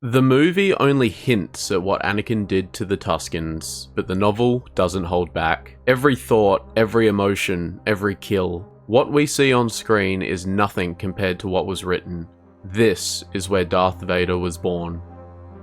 The movie only hints at what Anakin did to the Tuskens, but the novel doesn't hold back. Every thought, every emotion, every kill. What we see on screen is nothing compared to what was written. This is where Darth Vader was born.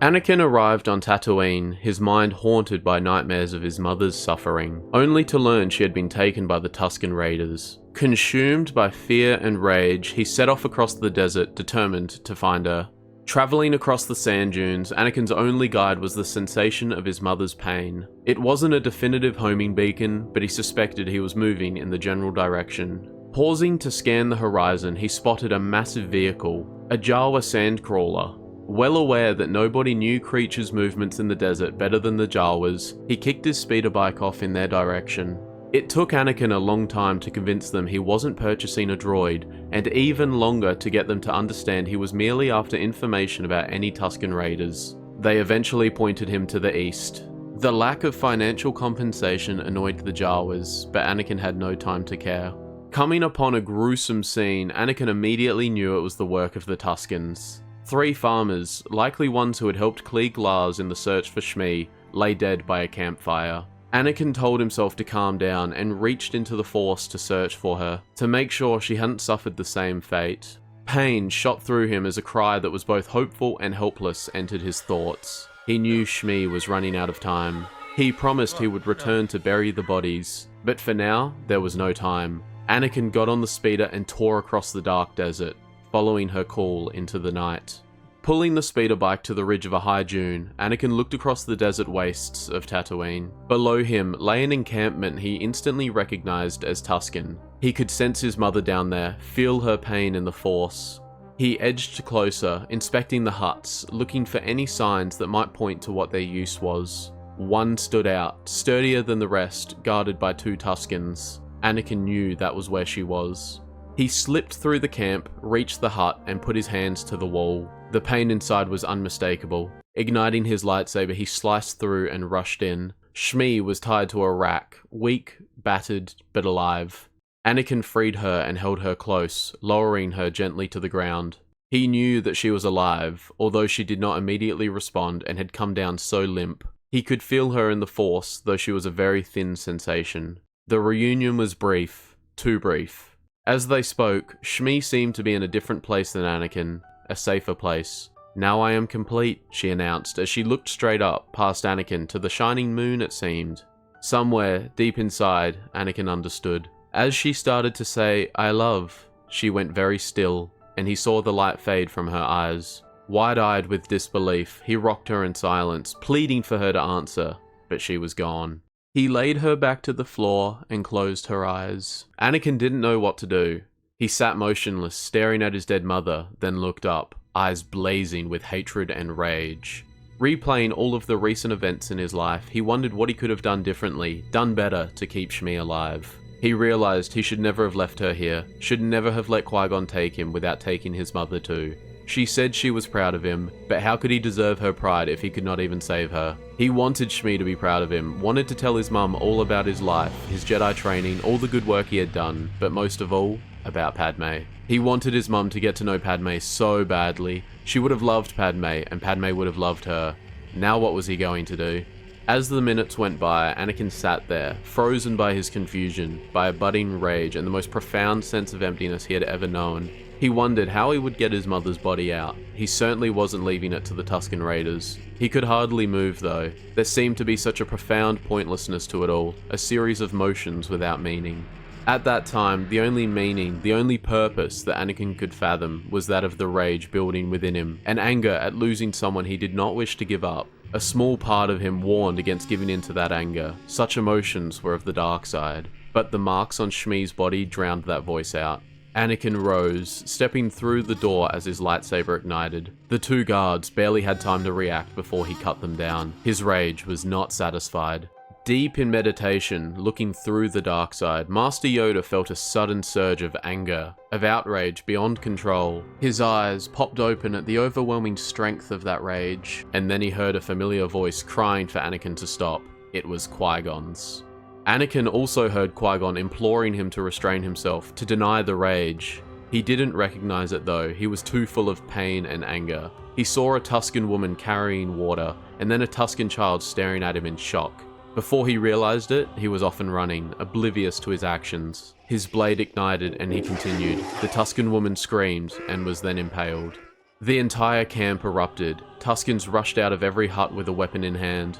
Anakin arrived on Tatooine, his mind haunted by nightmares of his mother's suffering, only to learn she had been taken by the Tusken Raiders. Consumed by fear and rage, he set off across the desert, determined to find her. Traveling across the sand dunes, Anakin's only guide was the sensation of his mother's pain. It wasn't a definitive homing beacon, but he suspected he was moving in the general direction. Pausing to scan the horizon, he spotted a massive vehicle, a Jawa sandcrawler. Well aware that nobody knew creatures' movements in the desert better than the Jawas, he kicked his speeder bike off in their direction. It took Anakin a long time to convince them he wasn't purchasing a droid, and even longer to get them to understand he was merely after information about any Tusken Raiders. They eventually pointed him to the east. The lack of financial compensation annoyed the Jawas, but Anakin had no time to care. Coming upon a gruesome scene, Anakin immediately knew it was the work of the Tuskens. 3 farmers, likely ones who had helped clear Glaz in the search for Shmi, lay dead by a campfire. Anakin told himself to calm down and reached into the Force to search for her, to make sure she hadn't suffered the same fate. Pain shot through him as a cry that was both hopeful and helpless entered his thoughts. He knew Shmi was running out of time. He promised he would return to bury the bodies, but for now, there was no time. Anakin got on the speeder and tore across the dark desert, following her call into the night. Pulling the speeder bike to the ridge of a high dune, Anakin looked across the desert wastes of Tatooine. Below him lay an encampment he instantly recognized as Tusken. He could sense his mother down there, feel her pain in the Force. He edged closer, inspecting the huts, looking for any signs that might point to what their use was. One stood out, sturdier than the rest, guarded by 2 Tuskens. Anakin knew that was where she was. He slipped through the camp, reached the hut, and put his hands to the wall. The pain inside was unmistakable. Igniting his lightsaber, he sliced through and rushed in. Shmi was tied to a rack, weak, battered, but alive. Anakin freed her and held her close, lowering her gently to the ground. He knew that she was alive, although she did not immediately respond and had come down so limp. He could feel her in the Force, though she was a very thin sensation. The reunion was brief, too brief. As they spoke, Shmi seemed to be in a different place than Anakin, a safer place. "Now I am complete," she announced as she looked straight up past Anakin to the shining moon it seemed. Somewhere, deep inside, Anakin understood. As she started to say, "I love," she went very still, and he saw the light fade from her eyes. Wide-eyed with disbelief, he rocked her in silence, pleading for her to answer, but she was gone. He laid her back to the floor and closed her eyes. Anakin didn't know what to do. He sat motionless, staring at his dead mother, then looked up, eyes blazing with hatred and rage. Replaying all of the recent events in his life, he wondered what he could have done differently, done better to keep Shmi alive. He realized he should never have left her here, should never have let Qui-Gon take him without taking his mother too. She said she was proud of him, but how could he deserve her pride if he could not even save her? He wanted Shmi to be proud of him, wanted to tell his mum all about his life, his Jedi training, all the good work he had done, but most of all, about Padme. He wanted his mum to get to know Padme so badly. She would have loved Padme, and Padme would have loved her. Now what was he going to do? As the minutes went by, Anakin sat there, frozen by his confusion, by a budding rage and the most profound sense of emptiness he had ever known. He wondered how he would get his mother's body out. He certainly wasn't leaving it to the Tusken Raiders. He could hardly move though. There seemed to be such a profound pointlessness to it all, a series of motions without meaning. At that time, the only meaning, the only purpose that Anakin could fathom was that of the rage building within him, and anger at losing someone he did not wish to give up. A small part of him warned against giving in to that anger. Such emotions were of the dark side. But the marks on Shmi's body drowned that voice out. Anakin rose, stepping through the door as his lightsaber ignited. The 2 guards barely had time to react before he cut them down. His rage was not satisfied. Deep in meditation, looking through the dark side, Master Yoda felt a sudden surge of anger, of outrage beyond control. His eyes popped open at the overwhelming strength of that rage, and then he heard a familiar voice crying for Anakin to stop. It was Qui-Gon's. Anakin also heard Qui-Gon imploring him to restrain himself, to deny the rage. He didn't recognize it though, he was too full of pain and anger. He saw a Tusken woman carrying water, and then a Tusken child staring at him in shock. Before he realized it, he was off and running, oblivious to his actions. His blade ignited and he continued. The Tusken woman screamed and was then impaled. The entire camp erupted. Tuskens rushed out of every hut with a weapon in hand.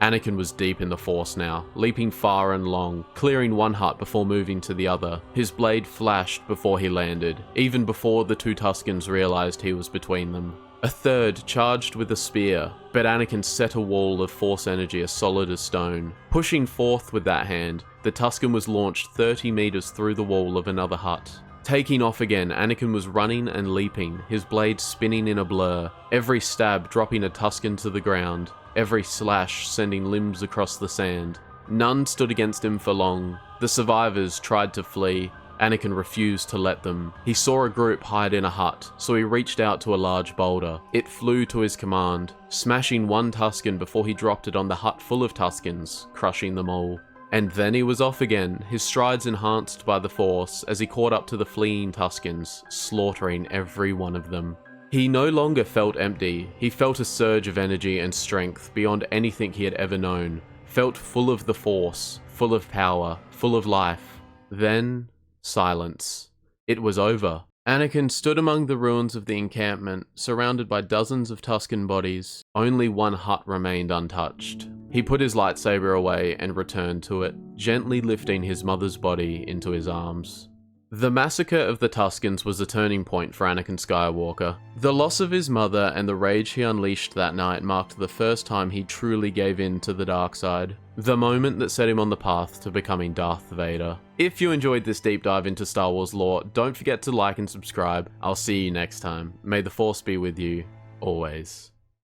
Anakin was deep in the Force now, leaping far and long, clearing one hut before moving to the other. His blade flashed before he landed, even before the two Tuskens realized he was between them. A third charged with a spear, but Anakin set a wall of Force energy as solid as stone. Pushing forth with that hand, the Tusken was launched 30 meters through the wall of another hut. Taking off again, Anakin was running and leaping, his blade spinning in a blur, every stab dropping a Tusken to the ground, every slash sending limbs across the sand. None stood against him for long. The survivors tried to flee. Anakin refused to let them. He saw a group hide in a hut, so he reached out to a large boulder. It flew to his command, smashing one Tusken before he dropped it on the hut full of Tuskens, crushing them all. And then he was off again, his strides enhanced by the Force as he caught up to the fleeing Tuskens, slaughtering every one of them. He no longer felt empty. He felt a surge of energy and strength beyond anything he had ever known. Felt full of the Force, full of power, full of life. Then silence. It was over. Anakin stood among the ruins of the encampment, surrounded by dozens of Tusken bodies. Only one hut remained untouched. He put his lightsaber away and returned to it, gently lifting his mother's body into his arms. The massacre of the Tuskens was a turning point for Anakin Skywalker. The loss of his mother and the rage he unleashed that night marked the first time he truly gave in to the dark side. The moment that set him on the path to becoming Darth Vader. If you enjoyed this deep dive into Star Wars lore, don't forget to like and subscribe. I'll see you next time. May the Force be with you, always.